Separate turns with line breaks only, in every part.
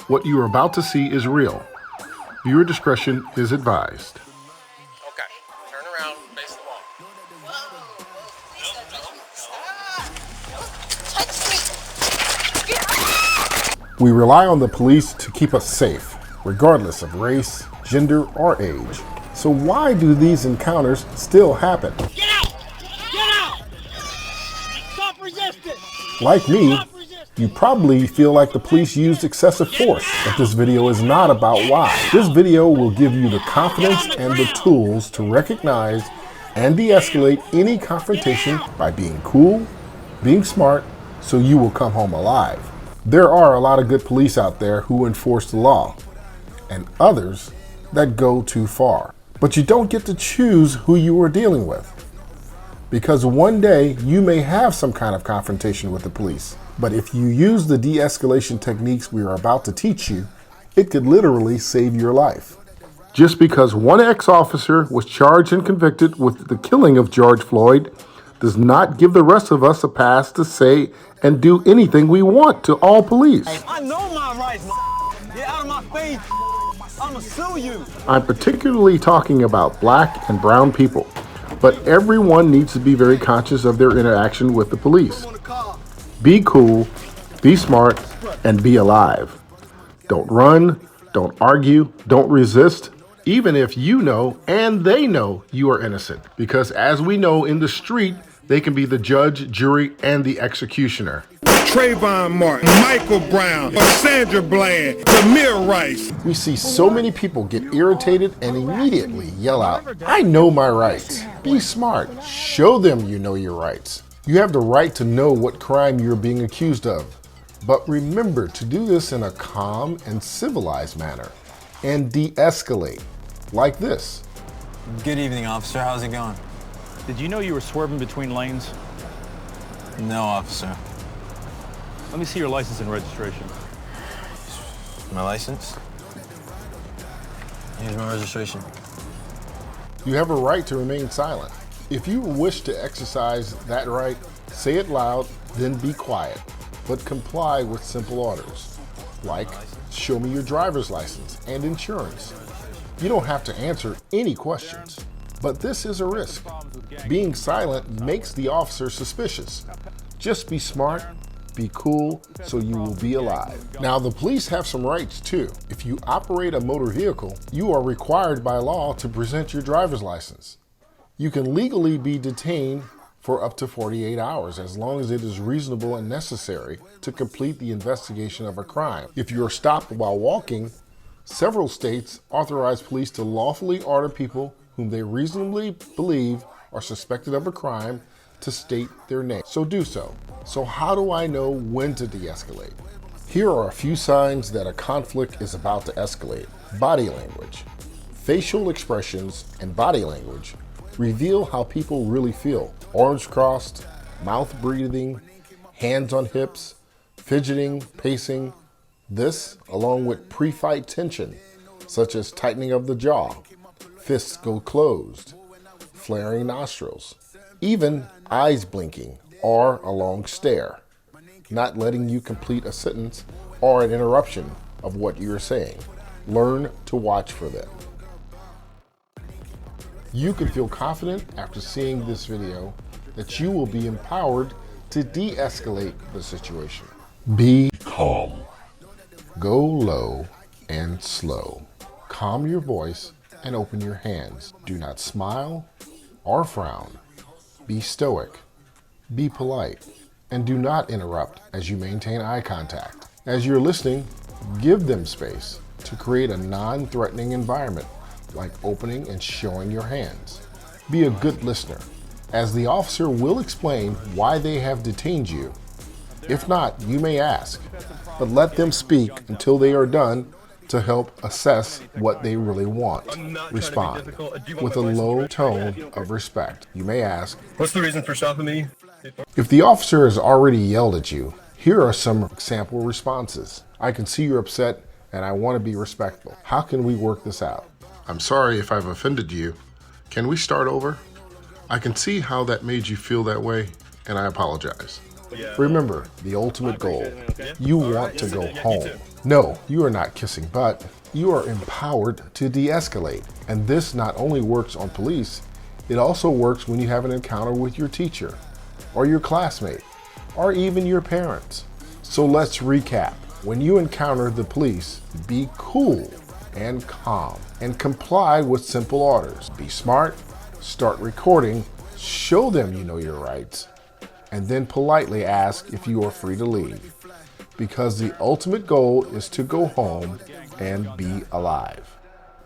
What you are about to see is real. Viewer discretion is advised.
Okay, turn around, face the wall.
We rely on the police to keep us safe, regardless of race, gender, or age. So why do these encounters still happen?
Get out! Get out! Stop resisting!
Like me, you probably feel like the police used excessive force, but this video is not about why. This video will give you the confidence and the tools to recognize and de-escalate any confrontation by being cool, being smart, so you will come home alive. There are a lot of good police out there who enforce the law, and others that go too far. But you don't get to choose who you are dealing with, because one day you may have some kind of confrontation with the police. But if you use the de-escalation techniques we are about to teach you, it could literally save your life. Just because one ex-officer was charged and convicted with the killing of George Floyd does not give the rest of us a pass to say and do anything we want to all police.
I know my rights, get out of my face. I'ma sue you.
I'm particularly talking about black and brown people, but everyone needs to be very conscious of their interaction with the police. Be cool, be smart, and be alive. Don't run, don't argue, don't resist, even if you know and they know you are innocent. Because as we know in the street, they can be the judge, jury, and the executioner.
Trayvon Martin, Michael Brown, Sandra Bland, Tamir Rice.
We see so many people get irritated and immediately yell out, "I know my rights." Be smart. Show them you know your rights. You have the right to know what crime you're being accused of. But remember to do this in a calm and civilized manner and de-escalate, like this.
Good evening, officer. How's it going?
Did you know you were swerving between lanes?
No, officer.
Let me see your license and registration.
My license? Here's my registration.
You have a right to remain silent. If you wish to exercise that right, say it loud, then be quiet, but comply with simple orders, like show me your driver's license and insurance. You don't have to answer any questions, but this is a risk. Being silent makes the officer suspicious. Just be smart, be cool, so you will be alive. Now, the police have some rights too. If you operate a motor vehicle, you are required by law to present your driver's license. You can legally be detained for up to 48 hours as long as it is reasonable and necessary to complete the investigation of a crime. If you are stopped while walking, several states authorize police to lawfully order people whom they reasonably believe are suspected of a crime to state their name. So do so. So how do I know when to de-escalate? Here are a few signs that a conflict is about to escalate. Body language. Facial expressions and body language reveal how people really feel. Arms crossed, mouth breathing, hands on hips, fidgeting, pacing. This, along with pre-fight tension, such as tightening of the jaw, fists go closed, flaring nostrils, even eyes blinking or a long stare, not letting you complete a sentence or an interruption of what you're saying. Learn to watch for them. You can feel confident after seeing this video that you will be empowered to de-escalate the situation. Be calm. Go low and slow. Calm your voice and open your hands. Do not smile or frown. Be stoic. Be polite. And do not interrupt as you maintain eye contact. As you're listening, give them space to create a non-threatening environment, like opening and showing your hands. Be a good listener, as the officer will explain why they have detained you. If not, you may ask, but let them speak until they are done to help assess what they really want. Respond with a low tone of respect. You may ask,
What's the reason for stopping me?
if the officer has already yelled at you, here are some example responses. I can see you're upset and I want to be respectful. How can we work this out? I'm sorry if I've offended you. Can we start over? I can see how that made you feel that way, and I apologize. Remember, the ultimate goal. You want to go home. No, you are not kissing butt. You are empowered to de-escalate. And this not only works on police, it also works when you have an encounter with your teacher, or your classmate, or even your parents. So let's recap. When you encounter the police, be cool and calm and comply with simple orders. Be smart, start recording, show them you know your rights, and then politely ask if you are free to leave. Because the ultimate goal is to go home and be alive.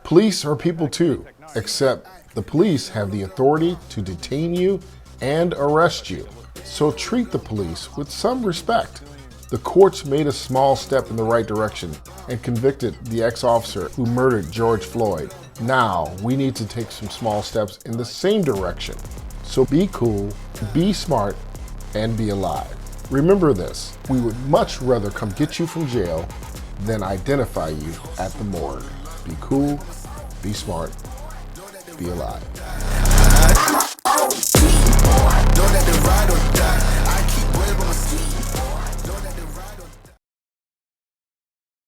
Police are people too, except the police have the authority to detain you and arrest you. So treat the police with some respect. The courts made a small step in the right direction and convicted the ex-officer who murdered George Floyd. Now we need to take some small steps in the same direction. So be cool, be smart, and be alive. Remember this, we would much rather come get you from jail than identify you at the morgue. Be cool, be smart, be alive.